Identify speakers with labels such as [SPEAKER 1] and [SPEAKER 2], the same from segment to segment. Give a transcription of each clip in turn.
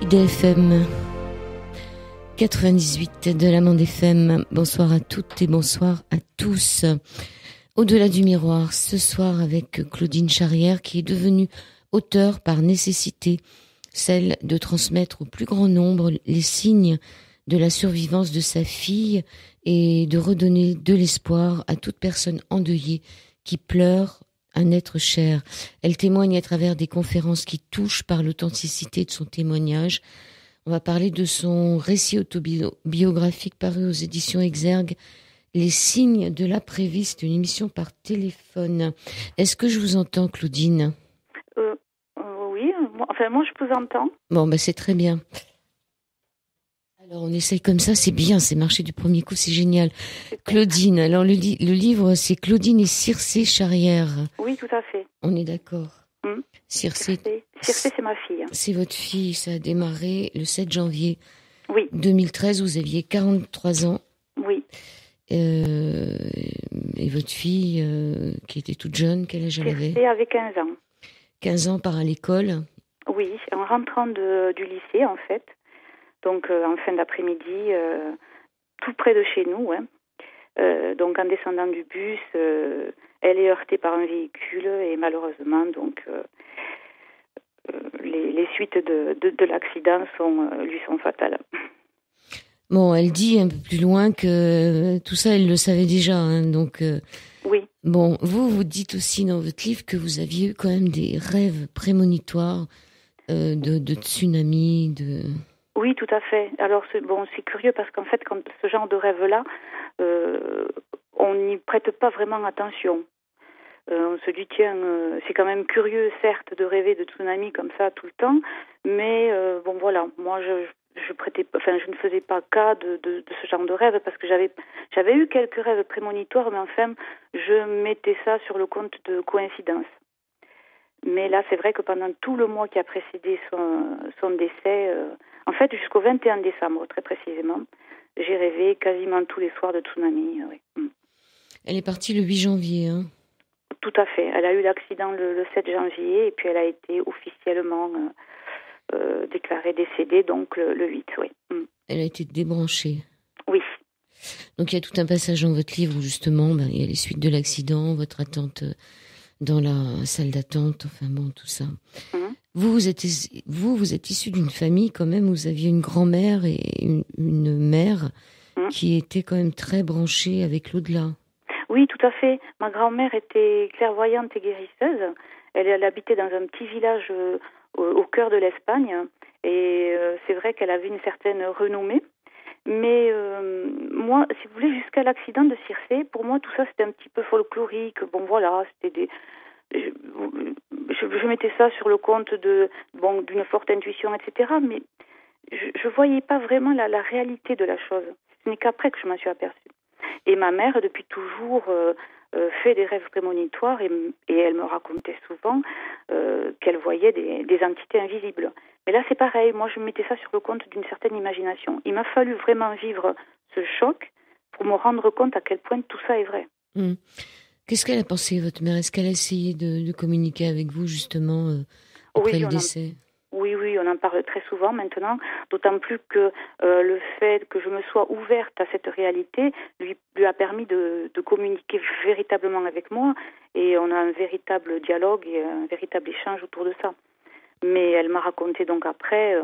[SPEAKER 1] IDFM 98 de l'Amande FM. Bonsoir à toutes et bonsoir à tous. Au-delà du miroir, ce soir avec Claudine Charrière qui est devenue auteure par nécessité, celle de transmettre au plus grand nombre les signes de la survivance de sa fille et de redonner de l'espoir à toute personne endeuillée qui pleure un être cher. Elle témoigne à travers des conférences qui touchent par l'authenticité de son témoignage. On va parler de son récit autobiographique paru aux éditions Exergue, Les signes de l'après-vie. C'est une émission par téléphone. Est-ce que je vous entends, Claudine ?
[SPEAKER 2] Oui, moi je vous entends.
[SPEAKER 1] Bon, c'est très bien. Alors on essaye comme ça, c'est bien, c'est marché du premier coup, c'est génial. Claudine, alors le livre c'est Claudine et Circé Charrière.
[SPEAKER 2] Oui, tout à fait.
[SPEAKER 1] On est d'accord.
[SPEAKER 2] Circé, c'est ma fille.
[SPEAKER 1] C'est votre fille, ça a démarré le 7 janvier
[SPEAKER 2] 2013,
[SPEAKER 1] vous aviez 43 ans.
[SPEAKER 2] Oui.
[SPEAKER 1] Et votre fille, qui était toute jeune, quel âge elle avait ?
[SPEAKER 2] Circé avait 15 ans.
[SPEAKER 1] 15 ans, part à l'école ?
[SPEAKER 2] Oui, en rentrant du lycée en fait. Donc en fin d'après-midi, tout près de chez nous. Donc en descendant du bus, elle est heurtée par un véhicule et malheureusement donc les suites de l'accident lui sont fatales.
[SPEAKER 1] Bon, elle dit un peu plus loin que tout ça, elle le savait déjà. Donc
[SPEAKER 2] oui.
[SPEAKER 1] Bon, vous dites aussi dans votre livre que vous aviez eu quand même des rêves prémonitoires de tsunami, de...
[SPEAKER 2] Oui, tout à fait. Alors, c'est curieux parce qu'en fait, quand ce genre de rêve-là, on n'y prête pas vraiment attention. On se dit, tiens, c'est quand même curieux, certes, de rêver de tsunami comme ça tout le temps, mais voilà, moi, je ne faisais pas cas de ce genre de rêve parce que j'avais eu quelques rêves prémonitoires, mais enfin, je mettais ça sur le compte de coïncidence. Mais là, c'est vrai que pendant tout le mois qui a précédé son décès, en fait, jusqu'au 21 décembre, très précisément, j'ai rêvé quasiment tous les soirs de tsunami. Oui.
[SPEAKER 1] Elle est partie le 8 janvier, hein ?
[SPEAKER 2] Tout à fait. Elle a eu l'accident le 7 janvier et puis elle a été officiellement déclarée décédée, donc le 8, oui.
[SPEAKER 1] Elle a été débranchée.
[SPEAKER 2] Oui.
[SPEAKER 1] Donc il y a tout un passage dans votre livre où justement, il y a les suites de l'accident, votre attente dans la salle d'attente, enfin bon, tout ça. Vous êtes issu d'une famille quand même où vous aviez une grand-mère et une mère qui étaient quand même très branchées avec l'au-delà.
[SPEAKER 2] Oui, tout à fait. Ma grand-mère était clairvoyante et guérisseuse. Elle habitait dans un petit village au cœur de l'Espagne et c'est vrai qu'elle avait une certaine renommée. Mais moi, si vous voulez, jusqu'à l'accident de Circé, pour moi, tout ça, c'était un petit peu folklorique. Bon, voilà, c'était je mettais ça sur le compte d'une forte intuition, etc. Mais je voyais pas vraiment la réalité de la chose. Ce n'est qu'après que je m'en suis aperçue. Et ma mère, depuis toujours, fait des rêves prémonitoires et elle me racontait souvent qu'elle voyait des entités invisibles. Mais là, c'est pareil. Moi, je mettais ça sur le compte d'une certaine imagination. Il m'a fallu vraiment vivre ce choc pour me rendre compte à quel point tout ça est vrai.
[SPEAKER 1] Qu'est-ce qu'elle a pensé, votre mère ? Est-ce qu'elle a essayé de communiquer avec vous, justement, après le décès ?
[SPEAKER 2] Oui, on en parle très souvent maintenant, d'autant plus que le fait que je me sois ouverte à cette réalité lui a permis de communiquer véritablement avec moi et on a un véritable dialogue et un véritable échange autour de ça. Mais elle m'a raconté donc après,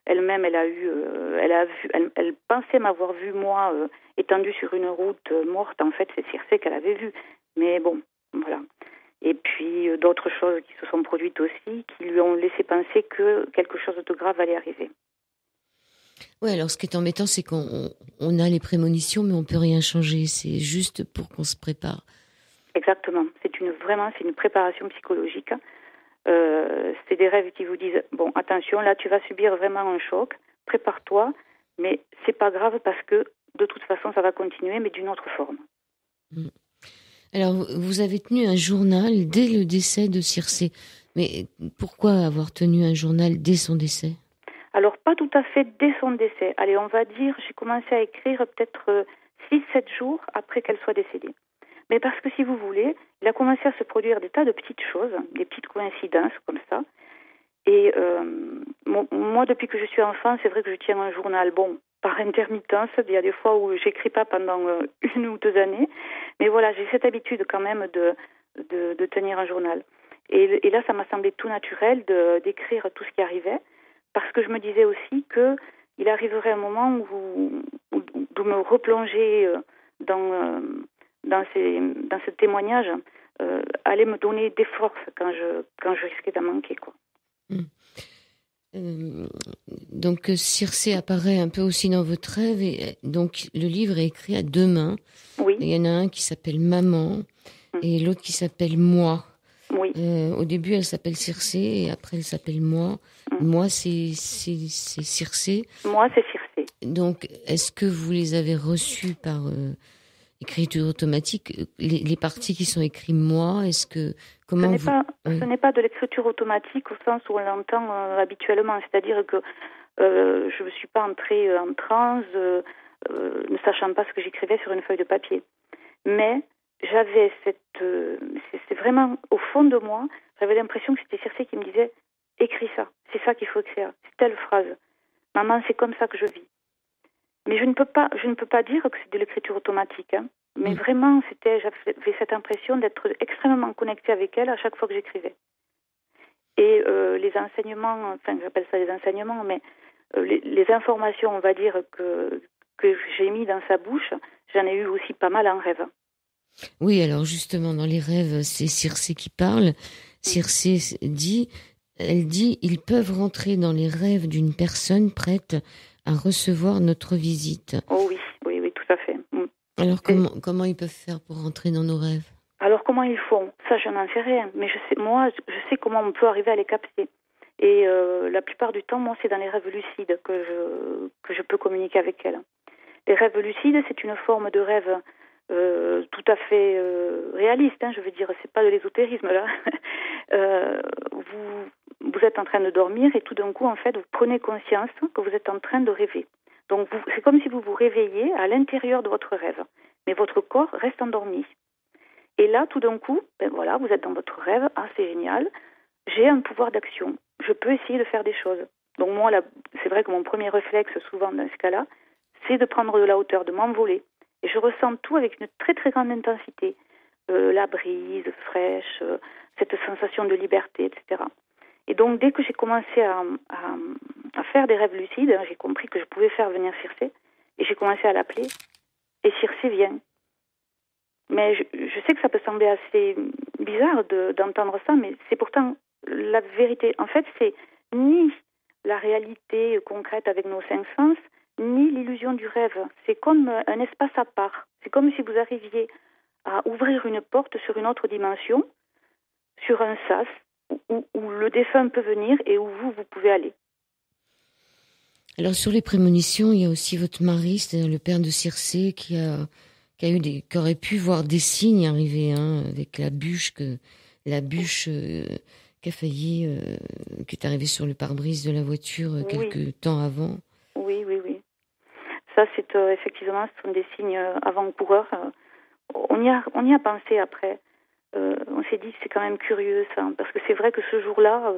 [SPEAKER 2] elle-même elle pensait m'avoir vu moi étendue sur une route morte. En fait, c'est Circé qu'elle avait vu. Mais bon, voilà. Et puis d'autres choses qui se sont produites aussi, qui lui ont laissé penser que quelque chose de grave allait arriver.
[SPEAKER 1] Oui, alors ce qui est embêtant, c'est qu'on a les prémonitions, mais on ne peut rien changer. C'est juste pour qu'on se prépare.
[SPEAKER 2] Exactement. C'est une préparation psychologique. C'est des rêves qui vous disent, bon, attention, là tu vas subir vraiment un choc, prépare-toi, mais c'est pas grave parce que de toute façon ça va continuer, mais d'une autre forme.
[SPEAKER 1] Alors, vous avez tenu un journal dès le décès de Circé. Mais pourquoi avoir tenu un journal dès son décès ?
[SPEAKER 2] Alors, pas tout à fait dès son décès. Allez, on va dire, j'ai commencé à écrire peut-être 6-7 jours après qu'elle soit décédée. Mais parce que, si vous voulez, il a commencé à se produire des tas de petites choses, des petites coïncidences comme ça. Et Moi, depuis que je suis enfant, c'est vrai que je tiens un journal. Bon, par intermittence, il y a des fois où j'écris pas pendant 1 ou 2 années. Mais voilà, j'ai cette habitude quand même de tenir un journal. Et là, ça m'a semblé tout naturel d'écrire tout ce qui arrivait, parce que je me disais aussi que il arriverait un moment où de me replonger dans ce témoignage allait me donner des forces quand je risquais d'en manquer, quoi.
[SPEAKER 1] Mm. Donc Circé apparaît un peu aussi dans votre rêve, et donc le livre est écrit à 2 mains.
[SPEAKER 2] Oui.
[SPEAKER 1] Il y en a un qui s'appelle Maman et l'autre qui s'appelle Moi.
[SPEAKER 2] Oui.
[SPEAKER 1] Au début, elle s'appelle Circé et après, elle s'appelle Moi. Moi, c'est Circé.
[SPEAKER 2] Moi, c'est Circé.
[SPEAKER 1] Donc, est-ce que vous les avez reçus par écriture automatique, les parties qui sont écrites Moi, est-ce que
[SPEAKER 2] ce n'est pas de l'écriture automatique au sens où on l'entend habituellement, c'est-à-dire que je ne suis pas entrée en transe ne sachant pas ce que j'écrivais sur une feuille de papier. Mais j'avais c'est vraiment au fond de moi, j'avais l'impression que c'était Circé qui me disait écris ça, c'est ça qu'il faut écrire, c'est telle phrase. Maman, c'est comme ça que je vis. Mais je ne peux pas dire que c'est de l'écriture automatique, hein. Mais vraiment, j'avais cette impression d'être extrêmement connectée avec elle à chaque fois que j'écrivais. Et les enseignements, enfin, j'appelle ça les enseignements, mais les informations, on va dire, que j'ai mis dans sa bouche, j'en ai eu aussi pas mal en rêve.
[SPEAKER 1] Oui, alors justement, dans les rêves, c'est Circé qui parle. Circé dit, ils peuvent rentrer dans les rêves d'une personne prête à recevoir notre visite.
[SPEAKER 2] Oh oui, tout à fait.
[SPEAKER 1] Alors comment ils peuvent faire pour rentrer dans nos rêves?
[SPEAKER 2] Alors comment ils font? Ça, je n'en sais rien. Mais je sais comment on peut arriver à les capter. Et la plupart du temps, moi, c'est dans les rêves lucides que je peux communiquer avec elle. Les rêves lucides, c'est une forme de rêve tout à fait réaliste. Hein, je veux dire, c'est pas de l'ésotérisme là. Vous êtes en train de dormir et tout d'un coup, en fait, vous prenez conscience que vous êtes en train de rêver. Donc, c'est comme si vous vous réveillez à l'intérieur de votre rêve, mais votre corps reste endormi. Et là, tout d'un coup, voilà, vous êtes dans votre rêve. Ah, c'est génial. J'ai un pouvoir d'action. Je peux essayer de faire des choses. Donc moi, là, c'est vrai que mon premier réflexe, souvent dans ce cas-là, c'est de prendre de la hauteur, de m'envoler. Et je ressens tout avec une très très grande intensité. La brise fraîche, cette sensation de liberté, etc. Et donc, dès que j'ai commencé à faire des rêves lucides, j'ai compris que je pouvais faire venir Circé. Et j'ai commencé à l'appeler. Et Circé vient. Mais je sais que ça peut sembler assez bizarre d'entendre ça, mais c'est pourtant la vérité. En fait, c'est ni la réalité concrète avec nos 5 sens, ni l'illusion du rêve. C'est comme un espace à part. C'est comme si vous arriviez à ouvrir une porte sur une autre dimension, sur un sas, où le défunt peut venir et où vous pouvez aller.
[SPEAKER 1] Alors, sur les prémonitions, il y a aussi votre mari, c'est-à-dire le père de Circé, qui aurait pu voir des signes arriver, hein, avec la bûche qui a failli, qui est arrivée sur le pare-brise de la voiture quelques temps avant.
[SPEAKER 2] Oui. Ça, c'est effectivement, ce sont des signes avant-coureurs. On y a pensé après. On s'est dit, c'est quand même curieux, ça, parce que c'est vrai que ce jour-là,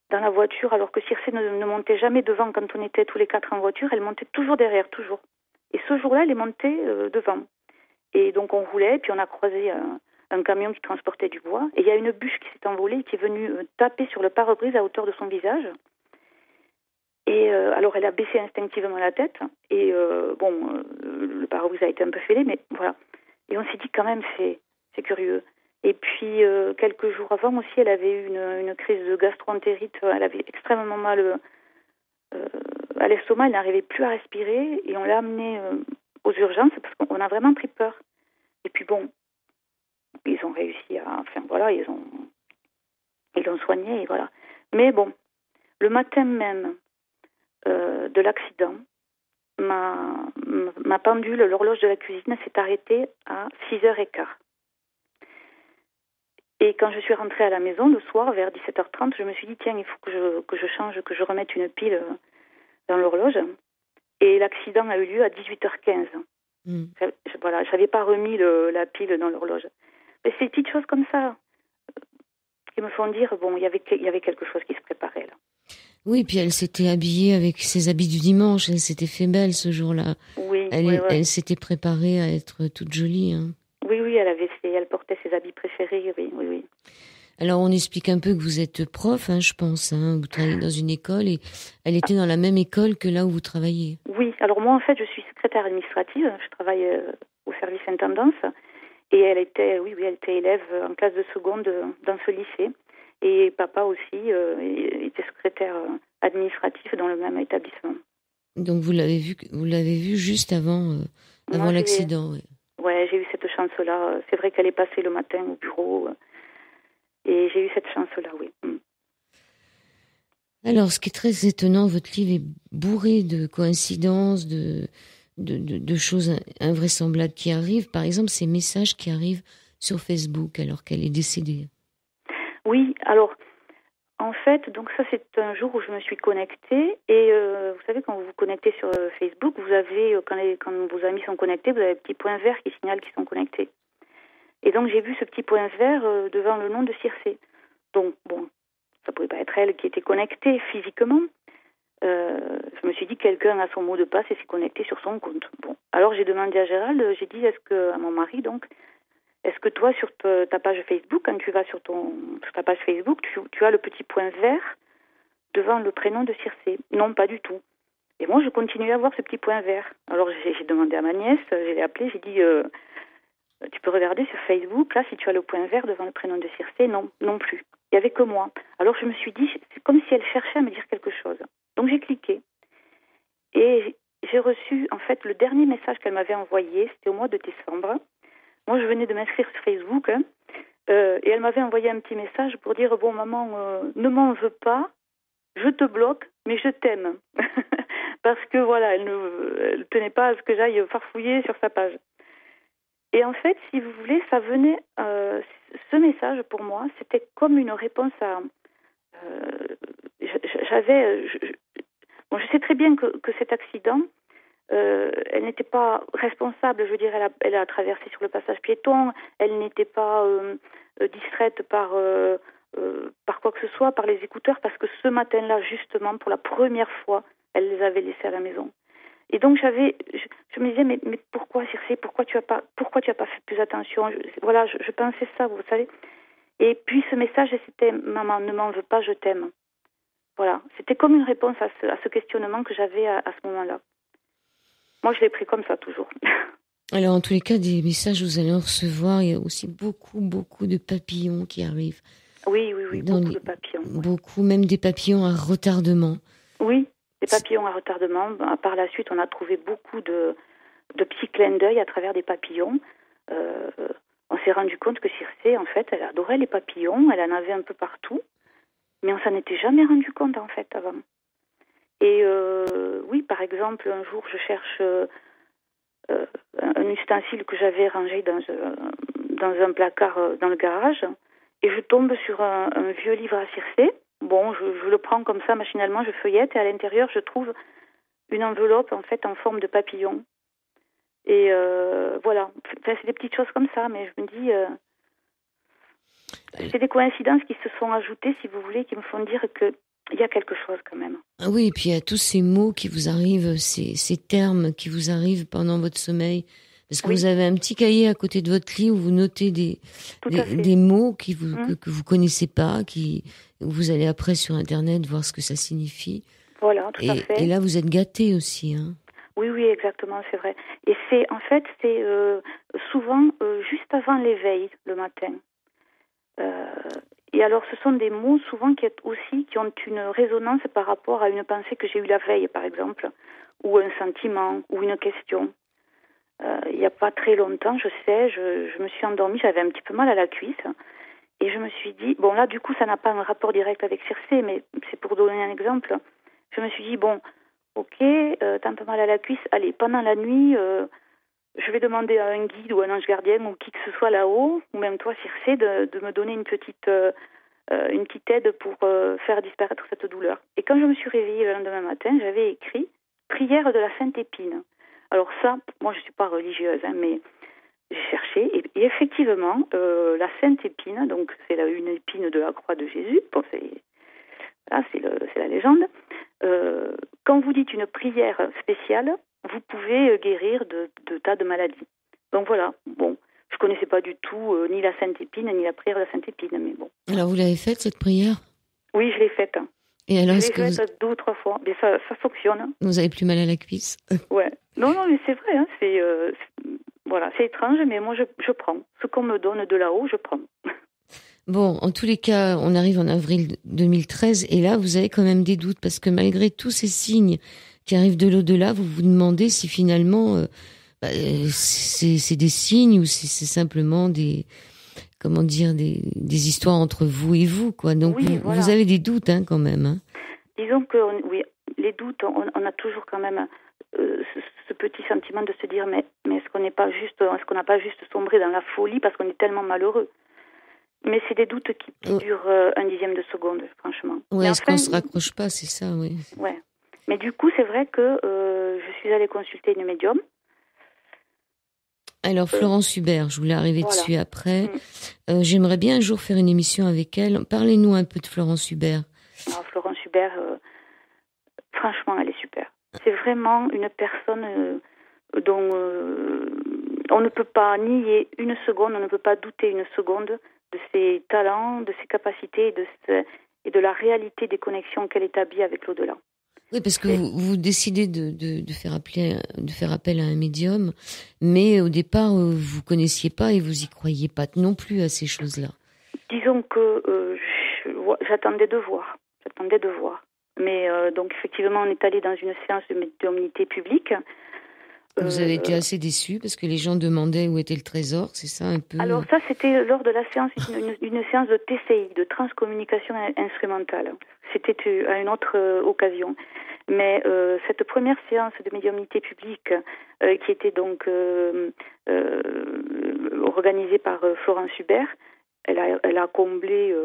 [SPEAKER 2] dans la voiture, alors que Circé ne montait jamais devant quand on était tous les 4 en voiture, elle montait toujours derrière, toujours. Et ce jour-là, elle est montée devant. Et donc on roulait, puis on a croisé un camion qui transportait du bois. Et il y a une bûche qui s'est envolée et qui est venue taper sur le pare-brise à hauteur de son visage. Et alors elle a baissé instinctivement la tête. Et le pare-brise a été un peu fêlé, mais voilà. Et on s'est dit quand même, c'est curieux. Et puis quelques jours avant aussi, elle avait eu une crise de gastroentérite. Elle avait extrêmement mal à l'estomac, elle n'arrivait plus à respirer. Et on l'a amenée aux urgences parce qu'on a vraiment pris peur. Et puis bon, ils ont réussi à... Enfin voilà, ils l'ont soignée, et voilà. Mais bon, le matin même de l'accident, ma pendule, l'horloge de la cuisine, s'est arrêtée à 6h15. Et quand je suis rentrée à la maison, le soir, vers 17h30, je me suis dit, tiens, il faut que je change, que je remette une pile dans l'horloge. Et l'accident a eu lieu à 18h15. Voilà, je n'avais pas remis la pile dans l'horloge. Mais c'est des petites choses comme ça qui me font dire, bon, il y avait quelque chose qui se préparait là.
[SPEAKER 1] Oui, puis elle s'était habillée avec ses habits du dimanche. Elle s'était fait belle ce jour-là.
[SPEAKER 2] Oui,
[SPEAKER 1] Elle s'était préparée à être toute jolie. Hein.
[SPEAKER 2] Oui, elle portait ses habits préférés, oui.
[SPEAKER 1] Alors, on explique un peu que vous êtes prof, hein, je pense. Hein. Vous travaillez dans une école et elle était dans la même école que là où vous travaillez.
[SPEAKER 2] Oui, alors moi, en fait, je suis secrétaire administrative. Je travaille au service intendance. Et elle était élève en classe de seconde dans ce lycée. Et papa aussi était secrétaire administratif dans le même établissement.
[SPEAKER 1] Donc vous l'avez vu juste avant l'accident.
[SPEAKER 2] Ouais, j'ai eu cette chance-là. C'est vrai qu'elle est passée le matin au bureau et j'ai eu cette chance-là, oui.
[SPEAKER 1] Alors, ce qui est très étonnant, votre livre est bourré de coïncidences, de choses invraisemblables qui arrivent. Par exemple, ces messages qui arrivent sur Facebook alors qu'elle est décédée.
[SPEAKER 2] Oui, alors, en fait, donc ça, c'est un jour où je me suis connectée. Et vous savez, quand vous vous connectez sur Facebook, vous avez, quand vos amis sont connectés, vous avez un petit point vert qui signale qu'ils sont connectés. Et donc, j'ai vu ce petit point vert devant le nom de Circé. Donc, bon, ça pouvait pas être elle qui était connectée physiquement. Je me suis dit quelqu'un a son mot de passe et s'est connecté sur son compte. Bon, alors j'ai demandé à Gérald, j'ai dit à mon mari donc, est-ce que toi sur ta page Facebook, quand tu vas sur ta page Facebook, tu as le petit point vert devant le prénom de Circé? Non, pas du tout. Et moi je continuais à voir ce petit point vert. Alors j'ai demandé à ma nièce, je l'ai appelée, j'ai dit tu peux regarder sur Facebook là si tu as le point vert devant le prénom de Circé? Non, non plus. Il n'y avait que moi. Alors je me suis dit, c'est comme si elle cherchait à me dire quelque chose. Donc j'ai cliqué. Et j'ai reçu, en fait, le dernier message qu'elle m'avait envoyé, c'était au mois de décembre. Moi, je venais de m'inscrire sur Facebook, hein, et elle m'avait envoyé un petit message pour dire, bon, maman, ne m'en veux pas, je te bloque, mais je t'aime. Parce que, voilà, elle ne tenait pas à ce que j'aille farfouiller sur sa page. Et en fait, si vous voulez, ça venait, ce message, pour moi, c'était comme une réponse à... Bon, je sais très bien que cet accident, elle n'était pas responsable. Je veux dire, elle a traversé sur le passage piéton. Elle n'était pas distraite par quoi que ce soit, par les écouteurs, parce que ce matin-là, justement, pour la première fois, elle les avait laissés à la maison. Et donc je me disais, mais pourquoi Circé, pourquoi tu as pas fait plus attention? Je pensais ça, vous savez. Et puis ce message, c'était, maman, ne m'en veux pas, je t'aime. Voilà, c'était comme une réponse à ce questionnement que j'avais à ce moment-là. Moi, je l'ai pris comme ça, toujours.
[SPEAKER 1] Alors, en tous les cas, des messages, vous allez en recevoir. Il y a aussi beaucoup de papillons qui arrivent.
[SPEAKER 2] Oui, beaucoup de papillons.
[SPEAKER 1] Beaucoup, même des papillons à retardement.
[SPEAKER 2] Oui, des papillons à retardement. Par la suite, on a trouvé beaucoup de petits clins d'œil à travers des papillons. On s'est rendu compte que Circé, en fait, elle adorait les papillons. Elle en avait un peu partout. Mais on s'en était jamais rendu compte, en fait, avant. Et oui, par exemple, un jour, je cherche un ustensile que j'avais rangé dans un placard dans le garage, et je tombe sur un vieux livre à Circé. Bon, je le prends comme ça, machinalement, je feuillette, et à l'intérieur, je trouve une enveloppe, en fait, en forme de papillon. Et voilà. Enfin, c'est des petites choses comme ça, mais je me dis... c'est des coïncidences qui se sont ajoutées, si vous voulez, qui me font dire qu'il y a quelque chose quand même.
[SPEAKER 1] Ah oui, et puis il y a tous ces mots qui vous arrivent, ces termes qui vous arrivent pendant votre sommeil. Parce que vous avez un petit cahier à côté de votre lit où vous notez des mots que vous connaissez pas, où vous allez après sur Internet voir ce que ça signifie.
[SPEAKER 2] Voilà, tout à fait.
[SPEAKER 1] Et là, vous êtes gâtés aussi, hein.
[SPEAKER 2] Oui, exactement, c'est vrai. Et c'est souvent juste avant l'éveil, le matin. Et alors, ce sont des mots souvent qui ont une résonance par rapport à une pensée que j'ai eue la veille, par exemple, ou un sentiment, ou une question. Il n'y a pas très longtemps, je sais, je me suis endormie, j'avais un petit peu mal à la cuisse, et je me suis dit, bon là, du coup, ça n'a pas un rapport direct avec Circé, mais c'est pour donner un exemple. Je me suis dit, bon, ok, t'as un peu mal à la cuisse, allez, pendant la nuit... je vais demander à un guide ou un ange gardien ou qui que ce soit là-haut, ou même toi, Circé, de me donner une petite aide pour faire disparaître cette douleur. Et quand je me suis réveillée le lendemain matin, j'avais écrit « Prière de la Sainte Épine ». Alors ça, moi je ne suis pas religieuse, hein, mais j'ai cherché, et effectivement, la Sainte Épine, donc c'est une épine de la croix de Jésus, bon, c'est c'est la légende, quand vous dites une prière spéciale, vous pouvez guérir de tas de maladies. Donc voilà, bon, je connaissais pas du tout ni la Sainte Épine, ni la prière de la Sainte Épine, mais bon.
[SPEAKER 1] Alors, vous l'avez faite, cette prière?
[SPEAKER 2] Oui, je l'ai faite.
[SPEAKER 1] Et alors,
[SPEAKER 2] Je
[SPEAKER 1] est-ce
[SPEAKER 2] l'ai
[SPEAKER 1] que
[SPEAKER 2] faite 2 ou 3 fois, mais ça fonctionne.
[SPEAKER 1] vous avez plus mal à la cuisse?
[SPEAKER 2] Ouais. Non, mais c'est vrai, hein, voilà, c'est étrange, mais moi je prends. Ce qu'on me donne de là-haut, je prends.
[SPEAKER 1] Bon, en tous les cas, on arrive en avril 2013 et là, vous avez quand même des doutes parce que malgré tous ces signes qui arrivent de l'au-delà, vous vous demandez si finalement c'est des signes ou si c'est simplement des histoires entre vous et vous, quoi. Donc
[SPEAKER 2] Oui, voilà.
[SPEAKER 1] vous avez des doutes, hein, quand même. Hein.
[SPEAKER 2] Disons que oui, les doutes, on a toujours quand même ce petit sentiment de se dire mais est-ce qu'on n'a pas juste sombré dans la folie parce qu'on est tellement malheureux. Mais c'est des doutes qui durent un dixième de seconde, franchement.
[SPEAKER 1] Oui, est-ce qu'on se raccroche pas, c'est ça, oui.
[SPEAKER 2] Ouais. Mais du coup, c'est vrai que je suis allée consulter une médium.
[SPEAKER 1] Alors, Florence Hubert, je voulais arriver dessus après. J'aimerais bien un jour faire une émission avec elle. Parlez-nous un peu de Florence Hubert.
[SPEAKER 2] Alors, Florence Hubert, franchement, elle est super. C'est vraiment une personne dont on ne peut pas nier une seconde, on ne peut pas douter une seconde de ses talents, de ses capacités et de la réalité des connexions qu'elle établit avec l'au-delà.
[SPEAKER 1] Oui, parce que vous décidez de faire appel à un médium, mais au départ, vous connaissiez pas et vous y croyiez pas non plus à ces choses-là.
[SPEAKER 2] Disons que j'attendais de voir. Mais donc effectivement, on est allé dans une séance de médiumnité publique.
[SPEAKER 1] Vous avez été assez déçu parce que les gens demandaient où était le trésor, c'est ça un peu?
[SPEAKER 2] Alors ça, c'était lors de la séance, une séance de TCI, de transcommunication instrumentale. C'était à une autre occasion. Mais cette première séance de médiumnité publique, qui était donc organisée par Florence Hubert, elle a comblé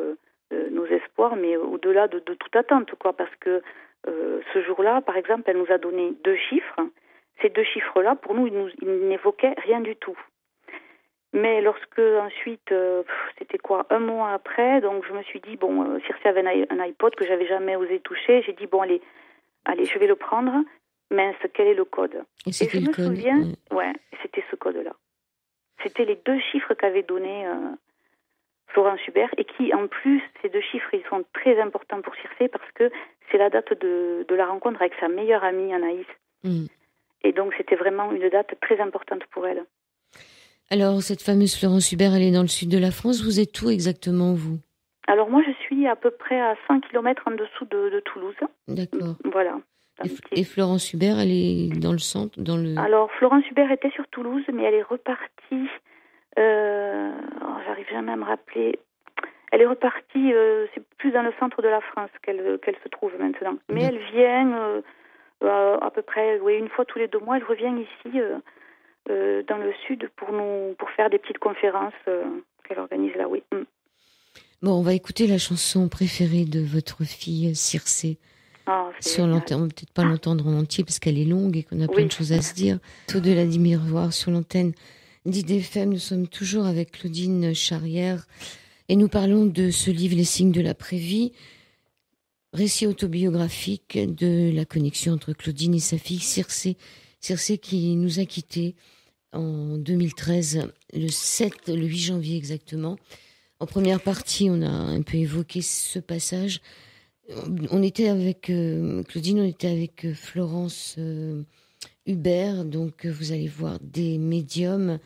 [SPEAKER 2] nos espoirs, mais au-delà de toute attente, quoi, parce que ce jour-là, par exemple, elle nous a donné 2 chiffres. Ces 2 chiffres-là, pour nous, ils n'évoquaient rien du tout. Mais lorsque ensuite, c'était quoi, 1 mois après, donc je me suis dit, bon, Circe avait un iPod que j'avais jamais osé toucher. J'ai dit, bon, allez, je vais le prendre. Mince, quel est le code? Et je me souviens, c'était ce code-là. C'était les 2 chiffres qu'avait donné Florence Hubert et qui, en plus, ces 2 chiffres, ils sont très importants pour Circe parce que c'est la date de la rencontre avec sa meilleure amie, Anaïs. Et donc, c'était vraiment une date très importante pour elle.
[SPEAKER 1] Alors, cette fameuse Florence Hubert, elle est dans le sud de la France. Vous êtes où exactement, vous?
[SPEAKER 2] Alors, moi, je suis à peu près à 100 km en dessous de Toulouse.
[SPEAKER 1] D'accord.
[SPEAKER 2] Voilà.
[SPEAKER 1] Et Florence Hubert, elle est dans le centre,
[SPEAKER 2] Alors, Florence Hubert était sur Toulouse, mais elle est repartie... j'arrive jamais à me rappeler... Elle est repartie, c'est plus dans le centre de la France qu'elle se trouve maintenant. Mais elle vient... à peu près, une fois tous les 2 mois, elle revient ici dans le sud pour faire des petites conférences qu'elle organise là, oui.
[SPEAKER 1] Bon, on va écouter la chanson préférée de votre fille Circe. Sur l'antenne, on va peut-être pas l'entendre en entier parce qu'elle est longue et qu'on a plein de choses à se dire. Au-delà du miroir sur l'antenne d'IDFM, nous sommes toujours avec Claudine Charrière et nous parlons de ce livre Les signes de l'après-vie. Récit autobiographique de la connexion entre Claudine et sa fille Circe. Circe qui nous a quittés en 2013, le 8 janvier exactement. En première partie, on a un peu évoqué ce passage. On était avec Claudine, on était avec Florence Hubert. Donc vous allez voir des médiums.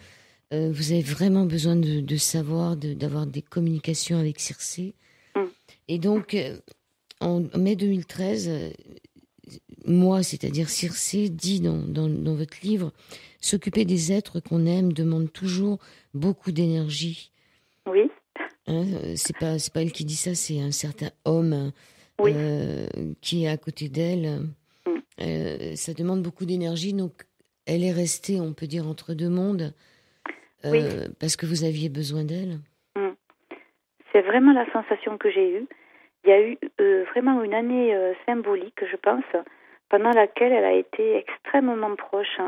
[SPEAKER 1] Vous avez vraiment besoin de savoir, d'avoir des communications avec Circe. Et donc... En mai 2013, moi, c'est-à-dire Circe, dit dans votre livre, s'occuper des êtres qu'on aime demande toujours beaucoup d'énergie.
[SPEAKER 2] Oui.
[SPEAKER 1] Hein, c'est pas elle qui dit ça, c'est un certain homme qui est à côté d'elle. Ça demande beaucoup d'énergie, donc elle est restée, on peut dire, entre 2 mondes, parce que vous aviez besoin d'elle.
[SPEAKER 2] C'est vraiment la sensation que j'ai eue. Il y a eu vraiment une année symbolique, je pense, pendant laquelle elle a été extrêmement proche.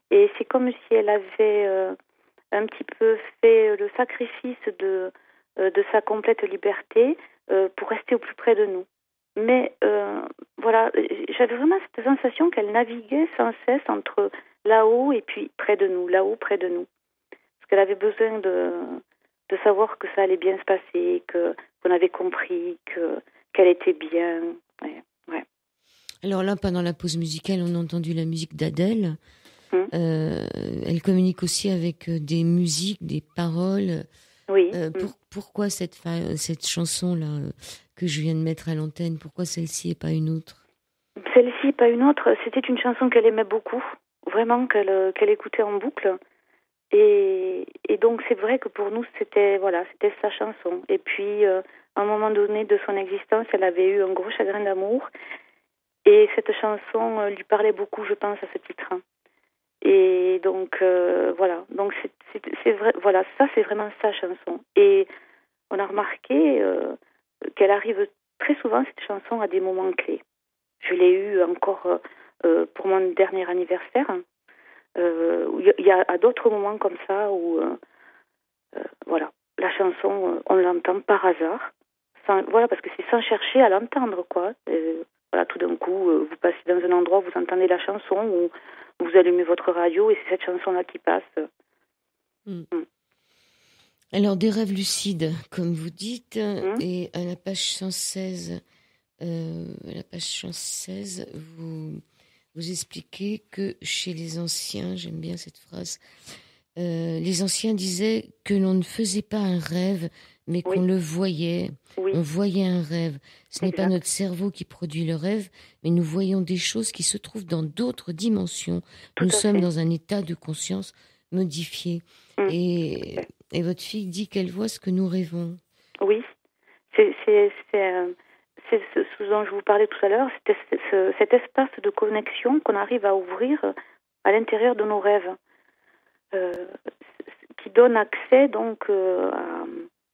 [SPEAKER 2] Et c'est comme si elle avait un petit peu fait le sacrifice de sa complète liberté pour rester au plus près de nous. Mais voilà, j'avais vraiment cette sensation qu'elle naviguait sans cesse entre là-haut et puis près de nous, là-haut, près de nous. Parce qu'elle avait besoin de savoir que ça allait bien se passer, qu'on avait compris, qu'elle était bien. Ouais, ouais.
[SPEAKER 1] Alors là, pendant la pause musicale, on a entendu la musique d'Adèle. Elle communique aussi avec des musiques, des paroles.
[SPEAKER 2] Oui.
[SPEAKER 1] Pourquoi cette chanson-là que je viens de mettre à l'antenne, pourquoi celle-ci et pas une autre?
[SPEAKER 2] Celle-ci, pas une autre. C'était une chanson qu'elle aimait beaucoup, vraiment qu'elle écoutait en boucle. Et donc c'est vrai que pour nous c'était sa chanson. Et puis à un moment donné de son existence, elle avait eu un gros chagrin d'amour et cette chanson lui parlait beaucoup, je pense, à ce titre. Et donc voilà, donc c'est vrai, voilà, ça c'est vraiment sa chanson. Et on a remarqué qu'elle arrive très souvent, cette chanson, à des moments clés. Je l'ai eu encore pour mon dernier anniversaire. Il y a à d'autres moments comme ça où voilà, la chanson, on l'entend par hasard, voilà, parce que c'est sans chercher à l'entendre, quoi. Voilà, tout d'un coup, vous passez dans un endroit, vous entendez la chanson, ou vous allumez votre radio et c'est cette chanson-là qui passe.
[SPEAKER 1] Alors, des rêves lucides, comme vous dites, et à la page 116, vous expliquez que chez les anciens, j'aime bien cette phrase, les anciens disaient que l'on ne faisait pas un rêve, mais qu'on le voyait. Oui. On voyait un rêve. Ce n'est pas notre cerveau qui produit le rêve, mais nous voyons des choses qui se trouvent dans d'autres dimensions. Nous sommes dans un état de conscience modifié. Et votre fille dit qu'elle voit ce que nous rêvons.
[SPEAKER 2] Oui, c'est ce dont je vous parlais tout à l'heure, cet espace de connexion qu'on arrive à ouvrir à l'intérieur de nos rêves, qui donne accès donc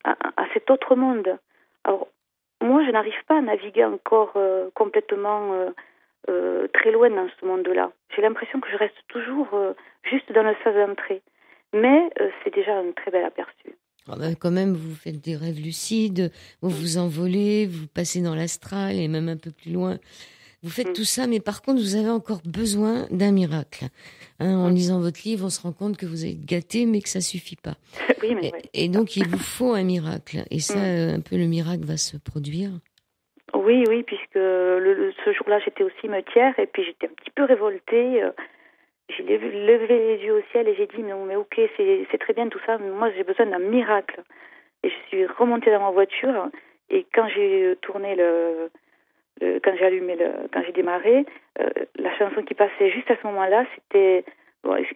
[SPEAKER 2] à cet autre monde. Alors, moi, je n'arrive pas à naviguer encore complètement très loin dans ce monde-là. J'ai l'impression que je reste toujours juste dans le sas d'entrée. Mais c'est déjà un très bel aperçu.
[SPEAKER 1] Ah ben quand même, vous faites des rêves lucides, vous vous envolez, vous passez dans l'astral et même un peu plus loin. Vous faites tout ça, mais par contre, vous avez encore besoin d'un miracle. En lisant votre livre, on se rend compte que vous êtes gâté, mais que ça suffit pas.
[SPEAKER 2] Oui, mais
[SPEAKER 1] et donc, il vous faut un miracle. Et ça, un peu, le miracle va se produire.
[SPEAKER 2] Oui, puisque ce jour-là, j'étais au cimetière et puis j'étais un petit peu révoltée. J'ai levé les yeux au ciel et j'ai dit mais ok, c'est très bien tout ça, mais moi j'ai besoin d'un miracle. Et je suis remontée dans ma voiture et quand j'ai tourné quand j'ai démarré, la chanson qui passait juste à ce moment-là, c'était,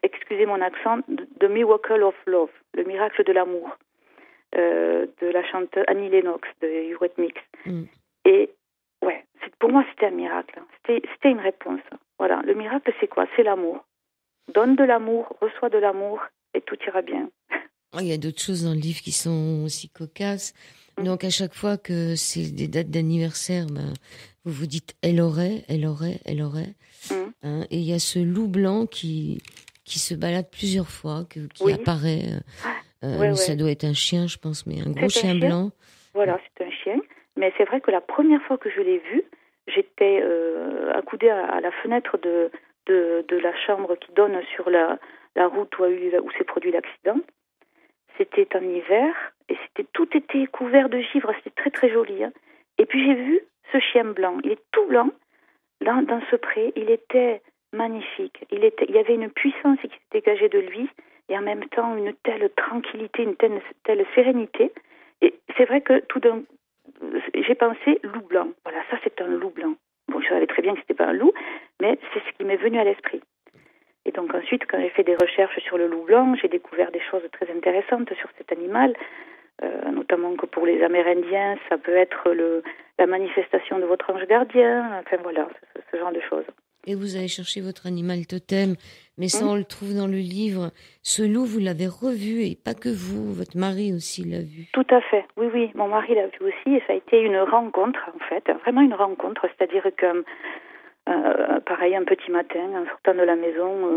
[SPEAKER 2] excusez mon accent, The Miracle of Love, le miracle de l'amour, de la chanteuse Annie Lennox de Eurythmics. Et ouais, pour moi c'était un miracle, c'était une réponse. Voilà, le miracle c'est quoi? C'est l'amour. Donne de l'amour, reçois de l'amour et tout ira bien.
[SPEAKER 1] Il y a d'autres choses dans le livre qui sont aussi cocasses. Donc à chaque fois que c'est des dates d'anniversaire, vous vous dites elle aurait. Et il y a ce loup blanc qui se balade plusieurs fois, qui apparaît. Ça doit être un chien, je pense, mais un gros chien blanc.
[SPEAKER 2] Voilà, c'est un chien. Mais c'est vrai que la première fois que je l'ai vu, j'étais accoudée à la fenêtre de la chambre qui donne sur la route où s'est produit l'accident. C'était en hiver et tout était couvert de givre, c'était très très joli. Et puis j'ai vu ce chien blanc, il est tout blanc, là dans ce pré, il était magnifique. Il y avait une puissance qui s'est dégagée de lui et en même temps une telle tranquillité, une telle sérénité. Et c'est vrai que j'ai pensé loup blanc. Voilà, ça c'est un loup blanc. Bon, je savais très bien que c'était pas un loup, mais c'est ce qui m'est venu à l'esprit. Et donc ensuite, quand j'ai fait des recherches sur le loup blanc, j'ai découvert des choses très intéressantes sur cet animal, notamment que pour les Amérindiens, ça peut être la manifestation de votre ange gardien, enfin voilà, ce genre de choses.
[SPEAKER 1] Et vous allez chercher votre animal totem, mais ça on le trouve dans le livre. Ce loup, vous l'avez revu, et pas que vous, votre mari aussi l'a vu.
[SPEAKER 2] Tout à fait, oui, mon mari l'a vu aussi, et ça a été une rencontre en fait, vraiment une rencontre, c'est-à-dire que pareil, un petit matin, en sortant de la maison,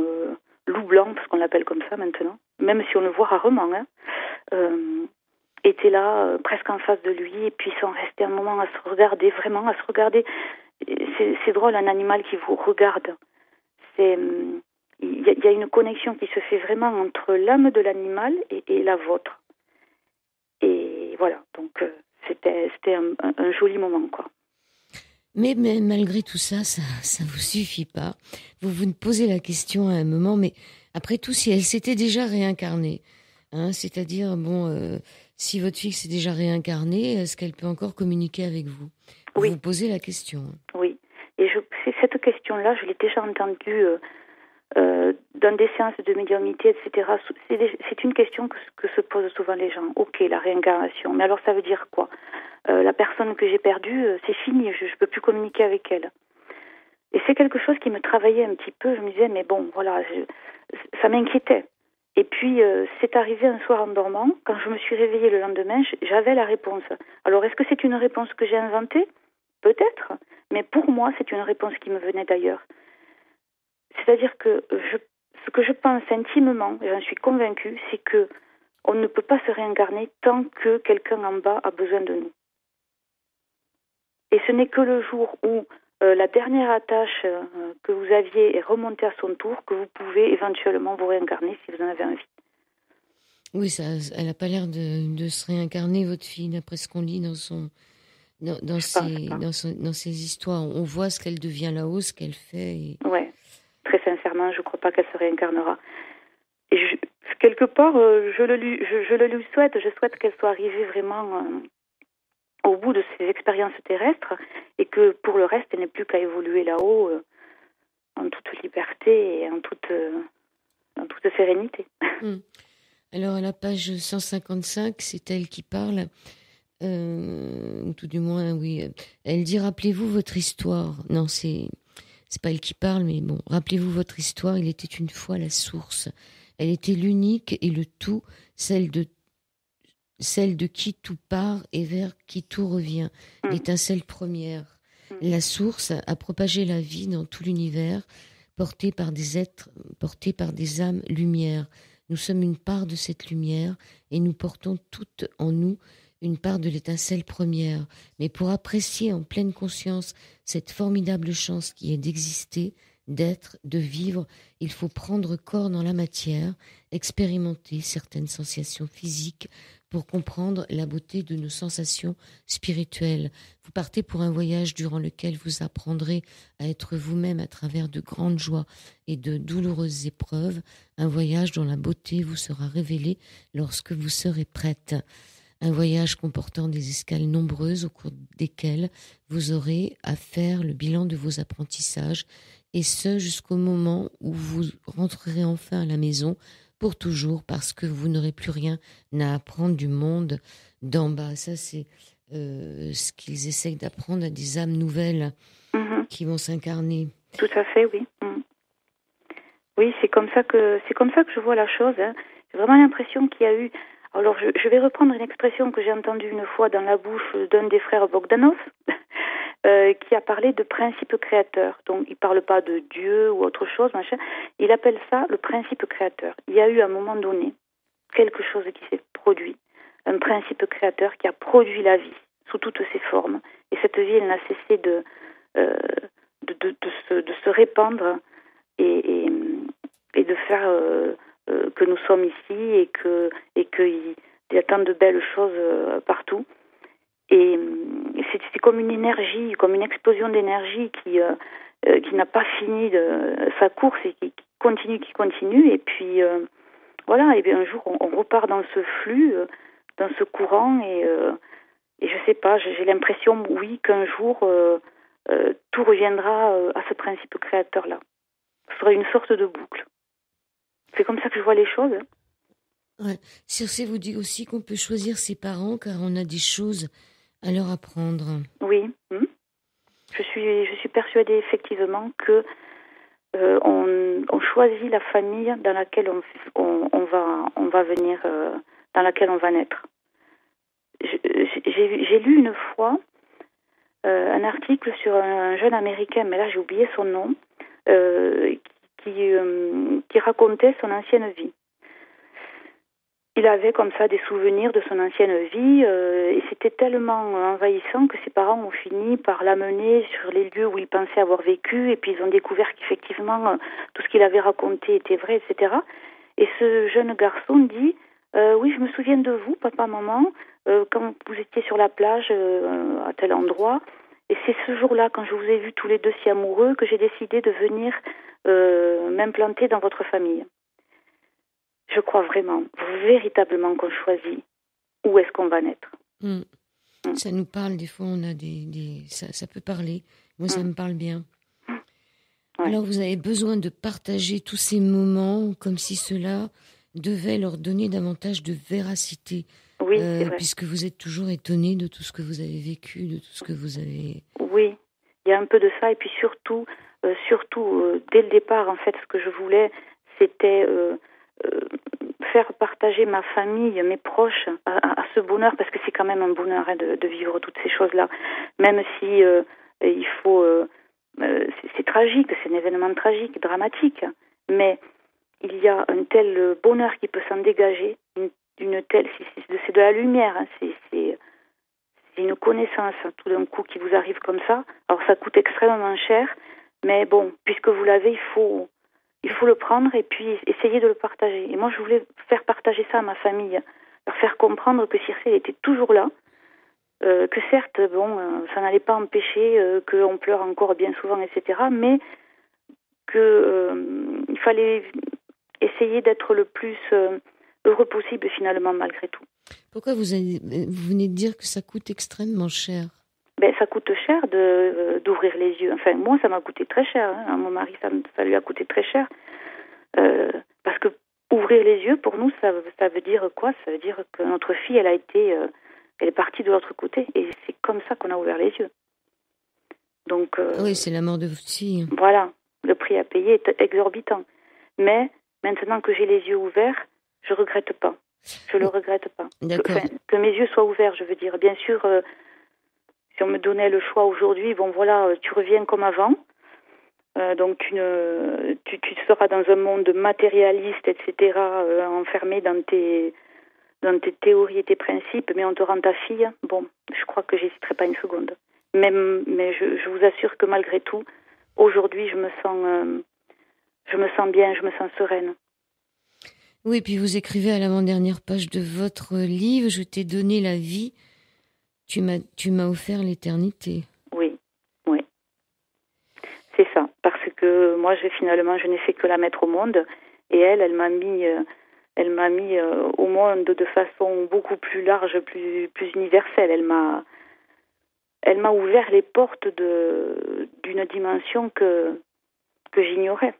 [SPEAKER 2] loup blanc, parce qu'on l'appelle comme ça maintenant, même si on le voit rarement, étaient là, presque en face de lui, et puis ils sont restés un moment à se regarder, vraiment à se regarder. C'est drôle, un animal qui vous regarde. Il y a une connexion qui se fait vraiment entre l'âme de l'animal et la vôtre. Et voilà, donc c'était un joli moment, quoi.
[SPEAKER 1] Mais malgré tout ça, ça vous suffit pas. Vous vous posez la question à un moment, mais après tout, si elle s'était déjà réincarnée, c'est-à-dire, si votre fille s'est déjà réincarnée, est-ce qu'elle peut encore communiquer avec vous?
[SPEAKER 2] Oui.
[SPEAKER 1] Vous posez la question.
[SPEAKER 2] Oui. Et cette question-là, je l'ai déjà entendue dans des séances de médiumnité, etc. C'est une question que se posent souvent les gens. Ok, la réincarnation. Mais alors, ça veut dire quoi? La personne que j'ai perdue, c'est fini. Je ne peux plus communiquer avec elle. Et c'est quelque chose qui me travaillait un petit peu. Je me disais, mais bon, voilà, ça m'inquiétait. Et puis, c'est arrivé un soir en dormant. Quand je me suis réveillée le lendemain, j'avais la réponse. Alors, est-ce que c'est une réponse que j'ai inventée? Peut-être. Mais pour moi, c'est une réponse qui me venait d'ailleurs. C'est-à-dire que ce que je pense intimement, et j'en suis convaincue, c'est que on ne peut pas se réincarner tant que quelqu'un en bas a besoin de nous. Et ce n'est que le jour où la dernière attache que vous aviez est remontée à son tour que vous pouvez éventuellement vous réincarner si vous en avez envie.
[SPEAKER 1] Oui, elle n'a pas l'air de se réincarner, votre fille, d'après ce qu'on lit dans ses histoires. On voit ce qu'elle devient là-haut, ce qu'elle fait.
[SPEAKER 2] Ouais, très sincèrement, je ne crois pas qu'elle se réincarnera. Et quelque part, je le lui souhaite. Je souhaite qu'elle soit arrivée vraiment au bout de ses expériences terrestres et que pour le reste, elle n'ait plus qu'à évoluer là-haut en toute liberté et en toute sérénité.
[SPEAKER 1] Alors, à la page 155, c'est elle qui parle, ou tout du moins, oui. Elle dit, rappelez-vous votre histoire. Non, c'est pas elle qui parle, mais bon, rappelez-vous votre histoire. Il était une fois la source. Elle était l'unique et le tout, celle de qui tout part et vers qui tout revient. L'étincelle première. La source a propagé la vie dans tout l'univers, portée par des êtres, portée par des âmes lumière. Nous sommes une part de cette lumière et nous portons toutes en nous une part de l'étincelle première. Mais pour apprécier en pleine conscience cette formidable chance qui est d'exister, d'être, de vivre, il faut prendre corps dans la matière, expérimenter certaines sensations physiques pour comprendre la beauté de nos sensations spirituelles. Vous partez pour un voyage durant lequel vous apprendrez à être vous-même à travers de grandes joies et de douloureuses épreuves, un voyage dont la beauté vous sera révélée lorsque vous serez prête. Un voyage comportant des escales nombreuses au cours desquelles vous aurez à faire le bilan de vos apprentissages, et ce jusqu'au moment où vous rentrerez enfin à la maison pour toujours, parce que vous n'aurez plus rien à apprendre du monde d'en bas. Ça, c'est ce qu'ils essayent d'apprendre à des âmes nouvelles qui vont s'incarner.
[SPEAKER 2] Tout à fait, oui. Oui, c'est comme ça que je vois la chose. J'ai vraiment l'impression qu'il y a eu... Alors, je vais reprendre une expression que j'ai entendue une fois dans la bouche d'un des frères Bogdanov, qui a parlé de principe créateur. Donc, il ne parle pas de Dieu ou autre chose, machin. Il appelle ça le principe créateur. Il y a eu à un moment donné quelque chose qui s'est produit, un principe créateur qui a produit la vie sous toutes ses formes. Et cette vie, elle n'a cessé de se répandre et de faire que nous sommes ici et qu'il y a tant de belles choses partout. Et c'est comme une énergie, comme une explosion d'énergie qui n'a pas fini sa course et qui continue. Et puis voilà, et bien un jour on repart dans ce flux, dans ce courant et je sais pas, j'ai l'impression, oui, qu'un jour tout reviendra à ce principe créateur-là. Ce sera une sorte de boucle. C'est comme ça que je vois les choses.
[SPEAKER 1] Ouais. Circé vous dit aussi qu'on peut choisir ses parents car on a des choses à leur apprendre.
[SPEAKER 2] Oui. Je suis persuadée effectivement que on choisit la famille dans laquelle on va venir, dans laquelle on va naître. J'ai lu une fois un article sur un jeune Américain, mais là j'ai oublié son nom, qui racontait son ancienne vie. il avait comme ça des souvenirs de son ancienne vie et c'était tellement envahissant que ses parents ont fini par l'amener sur les lieux où il pensait avoir vécu et puis ils ont découvert qu'effectivement tout ce qu'il avait raconté était vrai, etc. Et ce jeune garçon dit oui, je me souviens de vous, papa, maman, quand vous étiez sur la plage à tel endroit. Et c'est ce jour-là, quand je vous ai vus tous les deux si amoureux, que j'ai décidé de venir m'implanter dans votre famille. Je crois vraiment, véritablement qu'on choisit où est-ce qu'on va naître.
[SPEAKER 1] Ça nous parle, des fois on a ça peut parler. Moi ça me parle bien. Ouais. Alors vous avez besoin de partager tous ces moments comme si cela devait leur donner davantage de véracité.
[SPEAKER 2] Oui, c'est vrai.
[SPEAKER 1] Puisque vous êtes toujours étonné de tout ce que vous avez vécu, de tout ce que vous avez...
[SPEAKER 2] Oui, il y a un peu de ça. Et puis surtout, dès le départ, en fait, ce que je voulais, c'était faire partager ma famille, mes proches, à ce bonheur, parce que c'est quand même un bonheur de vivre toutes ces choses-là. Même si il faut... c'est tragique, c'est un événement tragique, dramatique, mais il y a un tel bonheur qui peut s'en dégager, c'est de la lumière, hein, c'est une connaissance tout d'un coup qui vous arrive comme ça. Alors ça coûte extrêmement cher, mais bon, puisque vous l'avez, il faut le prendre et puis essayer de le partager. Et moi, je voulais faire partager ça à ma famille, leur faire comprendre que Circé était toujours là, que certes, ça n'allait pas empêcher qu'on pleure encore bien souvent, etc., mais qu'il fallait essayer d'être le plus heureux possible finalement malgré tout.
[SPEAKER 1] Pourquoi vous venez de dire que ça coûte extrêmement cher?
[SPEAKER 2] Ça coûte cher d'ouvrir les yeux. Enfin, moi, ça m'a coûté très cher. Hein. À mon mari, ça lui a coûté très cher. Parce que ouvrir les yeux, pour nous, ça veut dire quoi? Ça veut dire que notre fille, elle est partie de l'autre côté. Et c'est comme ça qu'on a ouvert les yeux. Donc,
[SPEAKER 1] oui, c'est la mort de votre fille.
[SPEAKER 2] Voilà. Le prix à payer est exorbitant. Mais maintenant que j'ai les yeux ouverts, je regrette pas. Je le regrette pas. Que mes yeux soient ouverts, je veux dire. Bien sûr, si on me donnait le choix aujourd'hui, tu reviens comme avant. Donc tu seras dans un monde matérialiste, etc., enfermé dans tes théories et tes principes, mais on te rend ta fille. Bon, je crois que j'hésiterai pas une seconde. Mais je vous assure que malgré tout, aujourd'hui, je me sens bien, je me sens sereine.
[SPEAKER 1] Oui, puis vous écrivez à l'avant-dernière page de votre livre, je t'ai donné la vie, tu m'as offert l'éternité.
[SPEAKER 2] Oui. C'est ça, parce que moi, je n'ai fait que la mettre au monde, et elle m'a mis au monde de façon beaucoup plus large, plus universelle. Elle m'a ouvert les portes d'une dimension que j'ignorais.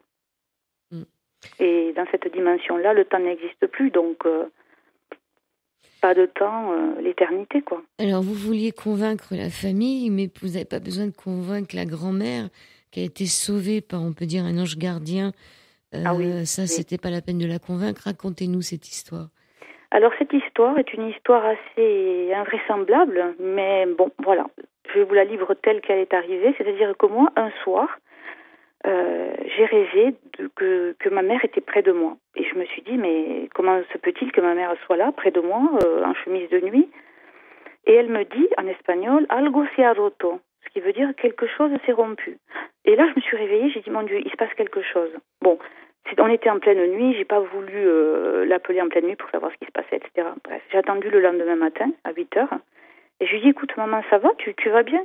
[SPEAKER 2] Et dans cette dimension-là, le temps n'existe plus, donc pas de temps, l'éternité, quoi.
[SPEAKER 1] Alors, vous vouliez convaincre la famille, mais vous n'avez pas besoin de convaincre la grand-mère qui a été sauvée par, on peut dire, un ange gardien. C'était pas la peine de la convaincre. Racontez-nous cette histoire.
[SPEAKER 2] Alors, cette histoire est une histoire assez invraisemblable, mais bon, voilà. Je vous la livre telle qu'elle est arrivée, c'est-à-dire que moi, un soir, j'ai rêvé que ma mère était près de moi. Et je me suis dit, mais comment se peut-il que ma mère soit là, près de moi, en chemise de nuit? Et elle me dit, en espagnol, algo se ha roto, ce qui veut dire quelque chose s'est rompu. Et là, je me suis réveillée, j'ai dit, mon Dieu, il se passe quelque chose. Bon, on était en pleine nuit, j'ai pas voulu l'appeler en pleine nuit pour savoir ce qui se passait, etc. Bref, j'ai attendu le lendemain matin, à 8h, et je lui ai dit, écoute, maman, ça va, tu vas bien?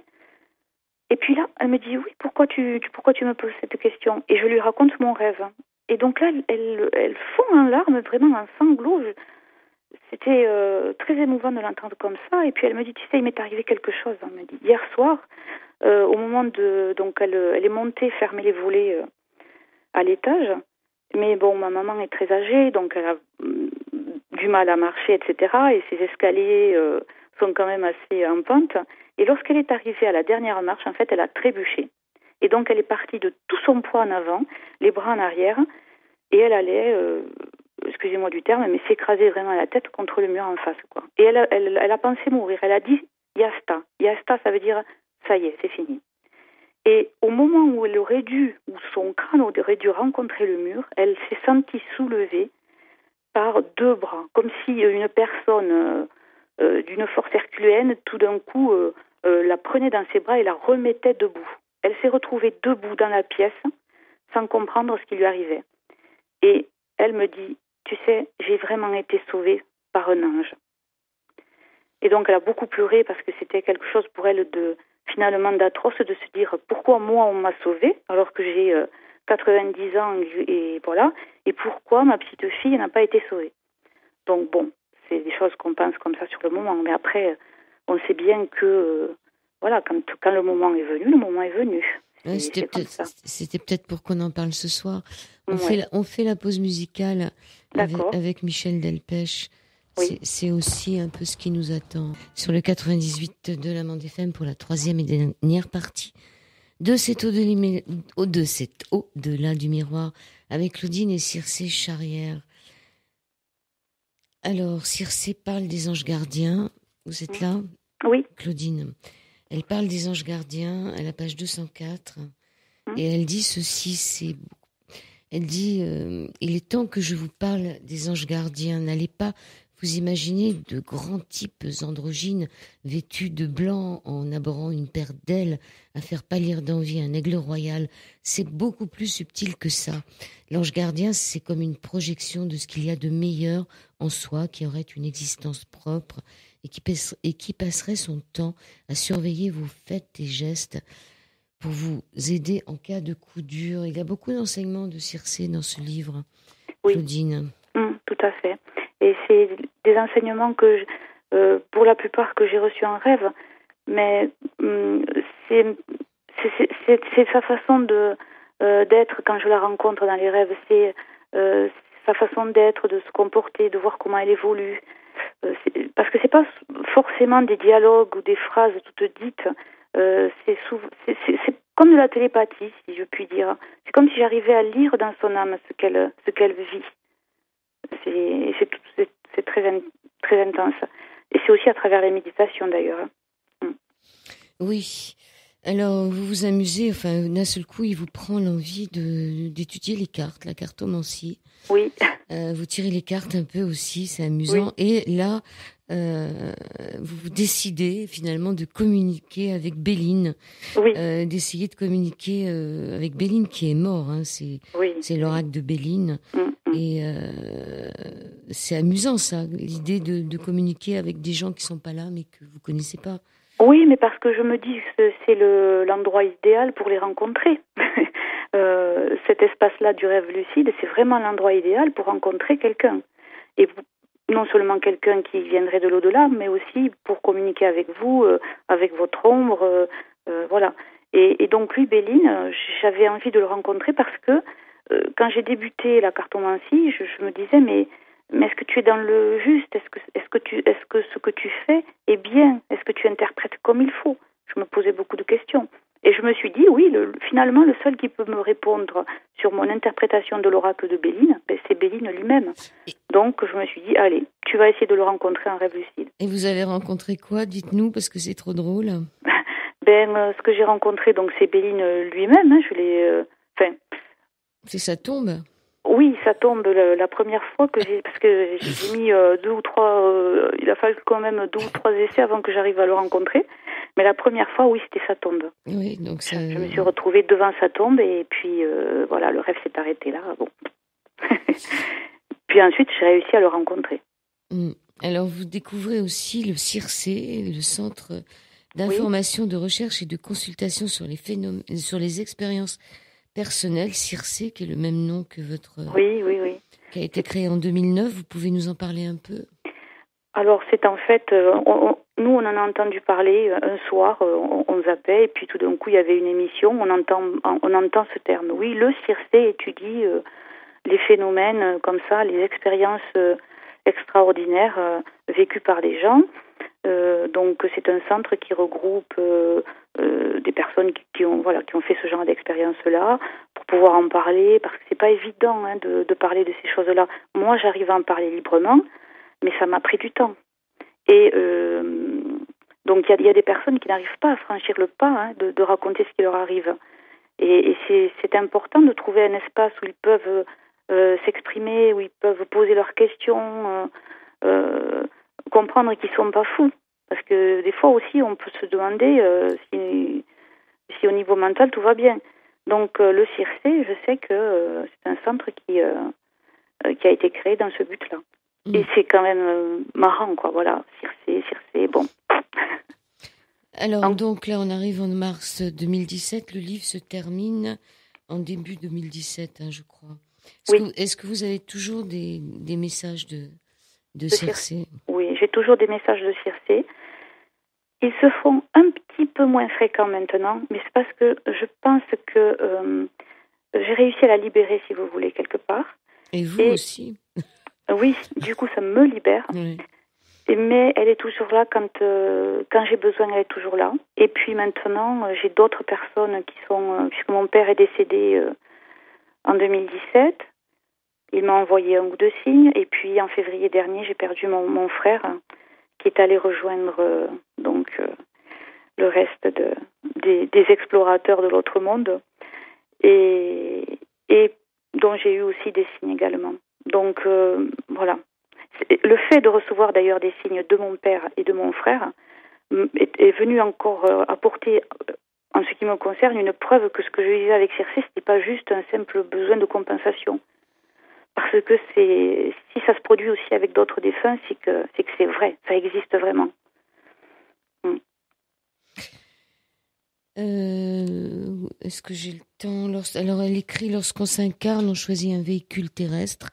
[SPEAKER 2] Et puis là, elle me dit, oui, pourquoi tu me poses cette question? Et je lui raconte mon rêve. Et donc là, elle fond en larmes, vraiment en sanglots. C'était très émouvant de l'entendre comme ça. Et puis elle me dit, tu sais, il m'est arrivé quelque chose. Elle me dit, hier soir, au moment donc elle est montée fermer les volets à l'étage. Mais bon, ma maman est très âgée, donc elle a du mal à marcher, etc. Et ses escaliers sont quand même assez en pente. Et lorsqu'elle est arrivée à la dernière marche, en fait, elle a trébuché. Et donc, elle est partie de tout son poids en avant, les bras en arrière, et elle allait, excusez-moi du terme, mais s'écraser vraiment la tête contre le mur en face, quoi. Et elle a pensé mourir. Elle a dit « Yasta ». Yasta, ça veut dire « ça y est, c'est fini ». Et au moment où où son crâne aurait dû rencontrer le mur, elle s'est sentie soulevée par deux bras, comme si une personne d'une force herculéenne, tout d'un coup, la prenait dans ses bras et la remettait debout. Elle s'est retrouvée debout dans la pièce, sans comprendre ce qui lui arrivait. Et elle me dit, tu sais, j'ai vraiment été sauvée par un ange. Et donc elle a beaucoup pleuré parce que c'était quelque chose pour elle finalement d'atroce de se dire pourquoi moi on m'a sauvée alors que j'ai 90 ans et voilà, et pourquoi ma petite fille n'a pas été sauvée. Donc bon, c'est des choses qu'on pense comme ça sur le moment, mais après on sait bien que voilà, quand le moment est venu, le moment est venu.
[SPEAKER 1] Ouais, c'était peut-être pour qu'on en parle ce soir. On
[SPEAKER 2] Ouais.
[SPEAKER 1] fait la pause musicale avec Michel Delpech.
[SPEAKER 2] Oui.
[SPEAKER 1] C'est aussi un peu ce qui nous attend sur le 98 de la Bande FM pour la troisième et dernière partie de cet au-delà du miroir avec Claudine et Circé Charrière. Alors, Circé parle des anges gardiens. Vous êtes là ?
[SPEAKER 2] Oui.
[SPEAKER 1] Claudine. Elle parle des anges gardiens à la page 204 et elle dit ceci, elle dit il est temps que je vous parle des anges gardiens. N'allez pas vous imaginer de grands types androgynes vêtus de blanc en aborant une paire d'ailes à faire pâlir d'envie un aigle royal. C'est beaucoup plus subtil que ça. L'ange gardien, c'est comme une projection de ce qu'il y a de meilleur en soi, qui aurait une existence propre et qui passerait son temps à surveiller vos faits et gestes pour vous aider en cas de coup dur. Il y a beaucoup d'enseignements de Circé dans ce livre, oui. Claudine.
[SPEAKER 2] Tout à fait. Et c'est des enseignements que, pour la plupart, que j'ai reçus en rêve, mais c'est sa façon d'être quand je la rencontre dans les rêves. C'est sa façon d'être, de se comporter, de voir comment elle évolue. Parce que c'est pas forcément des dialogues ou des phrases toutes dites. C'est comme de la télépathie, si je puis dire. C'est comme si j'arrivais à lire dans son âme ce qu'elle vit. C'est très intense. Et c'est aussi à travers les méditations, d'ailleurs.
[SPEAKER 1] Oui. Alors, vous vous amusez, enfin, d'un seul coup, il vous prend l'envie d'étudier les cartes, la cartomancie.
[SPEAKER 2] Oui.
[SPEAKER 1] Vous tirez les cartes un peu aussi, c'est amusant. Oui. Et là, vous décidez finalement de communiquer avec Béline.
[SPEAKER 2] Oui.
[SPEAKER 1] D'essayer de communiquer avec Béline qui est mort. Hein, c'est l'oracle de Béline. Et c'est amusant, ça, l'idée de communiquer avec des gens qui sont pas là, mais que vous connaissez pas.
[SPEAKER 2] Oui, mais parce que je me dis que c'est l'endroit idéal pour les rencontrer. Cet espace-là du rêve lucide, c'est vraiment l'endroit idéal pour rencontrer quelqu'un. Et non seulement quelqu'un qui viendrait de l'au-delà, mais aussi pour communiquer avec vous, avec votre ombre, voilà. Et donc lui, Béline, j'avais envie de le rencontrer parce que quand j'ai débuté la cartomancie, je me disais mais est-ce que tu es dans le juste ? Est-ce que ce que tu fais est bien ? Est-ce que tu interprètes comme il faut ? Je me posais beaucoup de questions. Et je me suis dit, oui, finalement, le seul qui peut me répondre sur mon interprétation de l'oracle de Béline, c'est Béline lui-même. Donc, je me suis dit, allez, tu vas essayer de le rencontrer en rêve lucide.
[SPEAKER 1] Et vous avez rencontré quoi ? Dites-nous, parce que c'est trop drôle.
[SPEAKER 2] Ce que j'ai rencontré, donc, c'est Béline lui-même. Hein,
[SPEAKER 1] c'est sa tombe ?
[SPEAKER 2] Oui, ça tombe la première fois parce que j'ai mis 2 ou 3, il a fallu quand même 2 ou 3 essais avant que j'arrive à le rencontrer. Mais la première fois, oui, c'était sa tombe.
[SPEAKER 1] Oui, donc ça...
[SPEAKER 2] Je me suis retrouvée devant sa tombe et puis voilà, le rêve s'est arrêté là. Bon. Puis ensuite, j'ai réussi à le rencontrer.
[SPEAKER 1] Alors, vous découvrez aussi le Circé, le centre d'information, de recherche et de consultation sur les phénomènes, sur les expériences personnelles, Circé, qui est le même nom que votre...
[SPEAKER 2] Oui.
[SPEAKER 1] Qui a été créé en 2009. Vous pouvez nous en parler un peu ?
[SPEAKER 2] Alors, c'est en fait... nous, on en a entendu parler un soir, on zappait, et puis tout d'un coup, il y avait une émission, on entend ce terme. Oui, le Circé étudie les phénomènes comme ça, les expériences extraordinaires vécues par les gens. Donc, c'est un centre qui regroupe des personnes qui ont fait ce genre d'expérience-là, pour pouvoir en parler, parce que c'est pas évident de parler de ces choses-là. Moi, j'arrive à en parler librement, mais ça m'a pris du temps. Et donc, il y a des personnes qui n'arrivent pas à franchir le pas de raconter ce qui leur arrive. Et c'est important de trouver un espace où ils peuvent s'exprimer, où ils peuvent poser leurs questions, comprendre qu'ils sont pas fous. Parce que des fois aussi, on peut se demander si au niveau mental tout va bien. Donc le CIRCE, je sais que c'est un centre qui a été créé dans ce but-là. Et c'est quand même marrant, quoi. Voilà, CIRCE, bon.
[SPEAKER 1] Alors donc là, on arrive en mars 2017. Le livre se termine en début 2017, hein, je crois. Est-ce que vous avez toujours des messages de CIRCE?
[SPEAKER 2] Oui, j'ai toujours des messages de CIRCE. Ils se font un petit peu moins fréquents maintenant, mais c'est parce que je pense que j'ai réussi à la libérer, si vous voulez, quelque part.
[SPEAKER 1] Et vous aussi.
[SPEAKER 2] Oui, du coup, ça me libère.
[SPEAKER 1] Oui.
[SPEAKER 2] Mais elle est toujours là quand j'ai besoin, elle est toujours là. Et puis maintenant, j'ai d'autres personnes qui sont... puisque mon père est décédé en 2017, il m'a envoyé un ou deux signes. Et puis en février dernier, j'ai perdu mon frère qui est allé rejoindre le reste des explorateurs de l'autre monde. Et dont j'ai eu aussi des signes également. Donc voilà. Le fait de recevoir d'ailleurs des signes de mon père et de mon frère est venu encore apporter, en ce qui me concerne, une preuve que ce que je vivais avec CIRCE, c'était pas juste un simple besoin de compensation. Parce que si ça se produit aussi avec d'autres défunts, c'est que c'est vrai, ça existe vraiment.
[SPEAKER 1] Est-ce que j'ai le temps? Alors elle écrit: lorsqu'on s'incarne, on choisit un véhicule terrestre,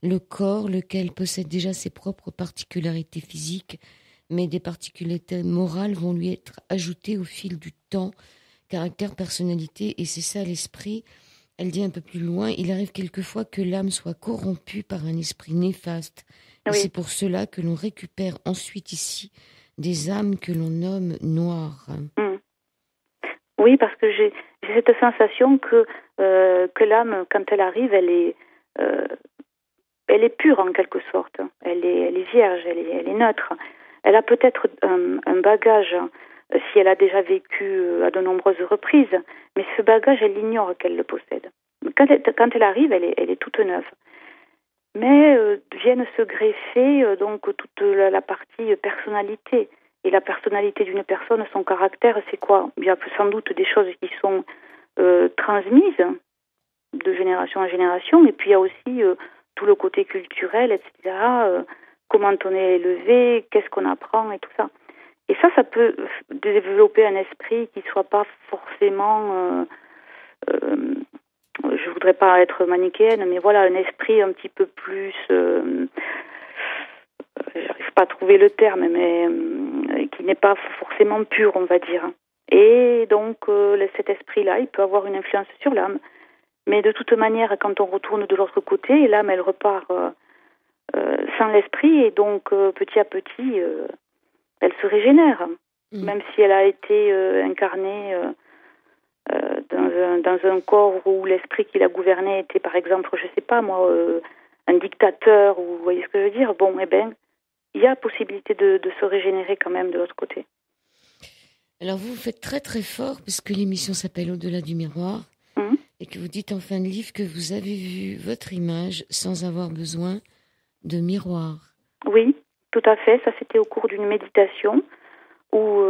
[SPEAKER 1] le corps, lequel possède déjà ses propres particularités physiques, mais des particularités morales vont lui être ajoutées au fil du temps, caractère, personnalité, et c'est ça l'esprit. Elle dit un peu plus loin: il arrive quelquefois que l'âme soit corrompue par un esprit néfaste, et c'est pour cela que l'on récupère ensuite ici des âmes que l'on nomme noires.
[SPEAKER 2] Oui, parce que j'ai cette sensation que l'âme, quand elle arrive, elle est pure en quelque sorte. Elle est vierge, elle est neutre. Elle a peut-être un bagage, si elle a déjà vécu à de nombreuses reprises, mais ce bagage, elle ignore qu'elle le possède. Quand elle arrive, elle est toute neuve. Mais viennent se greffer donc toute la partie personnalité. Et la personnalité d'une personne, son caractère, c'est quoi? Il y a sans doute des choses qui sont transmises de génération en génération, et puis il y a aussi tout le côté culturel, etc. Comment on est élevé, qu'est-ce qu'on apprend et tout ça. Et ça peut développer un esprit qui ne soit pas forcément... je voudrais pas être manichéenne, mais voilà, un esprit un petit peu plus... j'arrive pas à trouver le terme, mais qui n'est pas forcément pur, on va dire. Et donc, cet esprit-là, il peut avoir une influence sur l'âme. Mais de toute manière, quand on retourne de l'autre côté, l'âme, elle repart sans l'esprit, et donc, petit à petit, elle se régénère. Même si elle a été incarnée dans un corps où l'esprit qui la gouvernait était, par exemple, je sais pas moi, un dictateur, ou vous voyez ce que je veux dire. Bon, eh ben, il y a possibilité de se régénérer quand même de l'autre côté.
[SPEAKER 1] Alors vous faites très très fort, parce que l'émission s'appelle Au-delà du miroir, et que vous dites en fin de livre que vous avez vu votre image sans avoir besoin de miroir.
[SPEAKER 2] Oui, tout à fait. Ça, c'était au cours d'une méditation où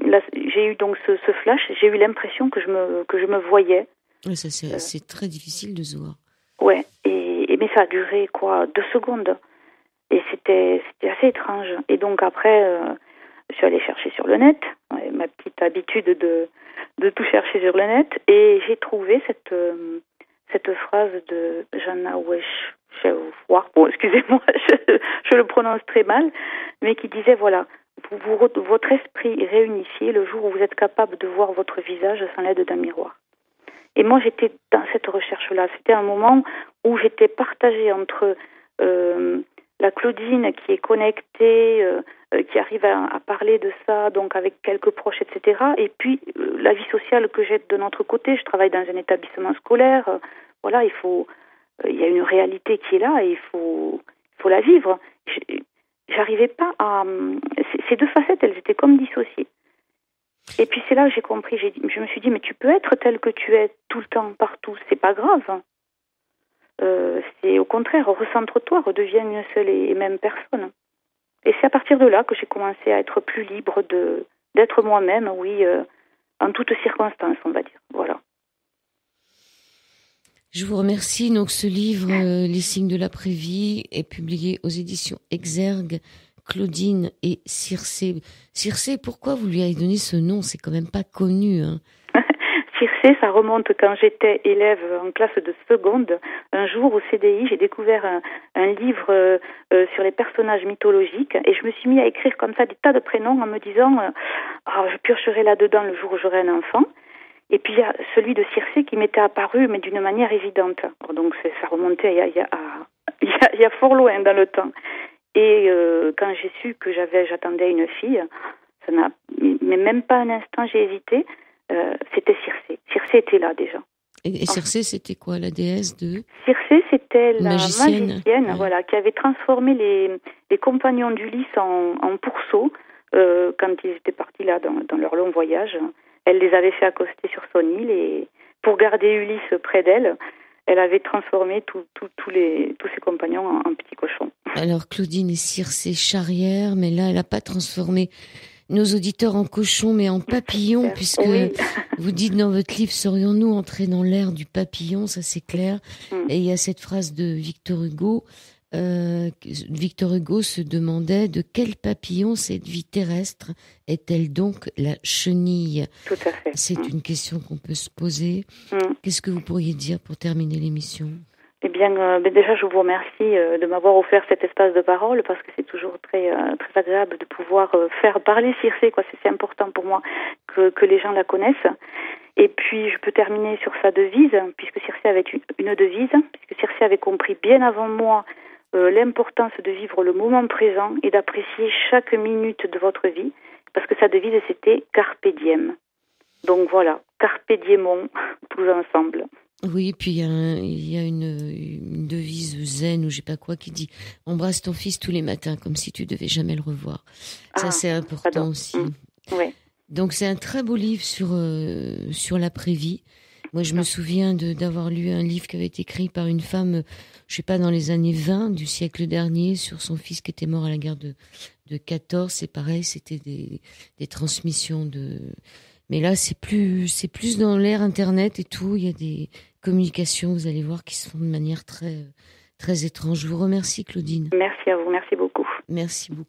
[SPEAKER 2] là, j'ai eu donc ce flash. J'ai eu l'impression que je me voyais.
[SPEAKER 1] Ouais, ça, c'est très difficile de se voir.
[SPEAKER 2] Ouais, mais ça a duré 2 secondes. Et c'était assez étrange. Et donc après, je suis allée chercher sur le net, ma petite habitude de tout chercher sur le net, et j'ai trouvé cette phrase de Jana Wesh-Chewar, bon, excusez-moi, je le prononce très mal, mais qui disait, voilà, votre esprit est réunifié le jour où vous êtes capable de voir votre visage sans l'aide d'un miroir. Et moi, j'étais dans cette recherche-là. C'était un moment où j'étais partagée entre la Claudine qui est connectée, qui arrive à parler de ça, donc avec quelques proches, etc. Et puis la vie sociale que j'ai de notre côté. Je travaille dans un établissement scolaire. Voilà, il y a une réalité qui est là et il faut la vivre. J'arrivais pas à... Ces deux facettes, elles étaient comme dissociées. Et puis c'est là que j'ai compris. Je me suis dit, mais tu peux être tel que tu es tout le temps, partout. C'est pas grave. c'est au contraire, recentre-toi, redeviens une seule et même personne. Et c'est à partir de là que j'ai commencé à être plus libre d'être moi-même, oui, en toutes circonstances, on va dire. Voilà.
[SPEAKER 1] Je vous remercie. Donc, ce livre, Les signes de l'après-vie, est publié aux éditions Exergue. Claudine et Circé. Circé, pourquoi vous lui avez donné ce nom? C'est quand même pas connu, hein.
[SPEAKER 2] Circé, ça remonte quand j'étais élève en classe de seconde. Un jour au CDI, j'ai découvert un livre sur les personnages mythologiques et je me suis mis à écrire comme ça des tas de prénoms en me disant je piocherai là-dedans le jour où j'aurai un enfant. Et puis il y a celui de Circé qui m'était apparu, mais d'une manière évidente. Alors, donc ça remontait il y a fort loin dans le temps. Et quand j'ai su que j'attendais une fille, mais même pas un instant j'ai hésité. C'était Circé. Circé était là déjà.
[SPEAKER 1] Et Circé, c'était quoi, la déesse de...
[SPEAKER 2] Circé, c'était la magicienne
[SPEAKER 1] ouais.
[SPEAKER 2] Voilà, qui avait transformé les compagnons d'Ulysse en pourceaux quand ils étaient partis là dans leur long voyage. Elle les avait fait accoster sur son île et pour garder Ulysse près d'elle, elle avait transformé tous ses compagnons en petits cochons.
[SPEAKER 1] Alors Claudine et Circé charrière, mais là, elle n'a pas transformé nos auditeurs en cochons, mais en papillons, puisque vous dites dans votre livre, serions-nous entrés dans l'ère du papillon, ça c'est clair. Et il y a cette phrase de Victor Hugo. Victor Hugo se demandait de quel papillon cette vie terrestre est-elle donc la chenille?
[SPEAKER 2] Tout à fait.
[SPEAKER 1] C'est une question qu'on peut se poser. Qu'est-ce que vous pourriez dire pour terminer l'émission?
[SPEAKER 2] Eh bien, déjà, je vous remercie de m'avoir offert cet espace de parole parce que c'est toujours très agréable de pouvoir faire parler Circé. C'est important pour moi que les gens la connaissent. Et puis, je peux terminer sur sa devise, puisque Circé avait une devise, puisque Circé avait compris bien avant moi l'importance de vivre le moment présent et d'apprécier chaque minute de votre vie, parce que sa devise, c'était « Carpe diem ». Donc voilà, « Carpe diemon » tous ensemble.
[SPEAKER 1] Oui, puis il y a une devise zen ou je sais pas quoi qui dit « Embrasse ton fils tous les matins comme si tu devais jamais le revoir ». Ça, c'est important aussi.
[SPEAKER 2] Ouais.
[SPEAKER 1] Donc, c'est un très beau livre sur l'après-vie. Moi, je me souviens d'avoir lu un livre qui avait été écrit par une femme, je sais pas, dans les années 20 du siècle dernier, sur son fils qui était mort à la guerre de 14. C'est pareil, c'était des transmissions de... Mais là, c'est plus dans l'ère Internet et tout. Il y a des communications, vous allez voir, qui se font de manière très, très étrange. Je vous remercie, Claudine.
[SPEAKER 2] Merci à vous, merci beaucoup.
[SPEAKER 1] Merci beaucoup.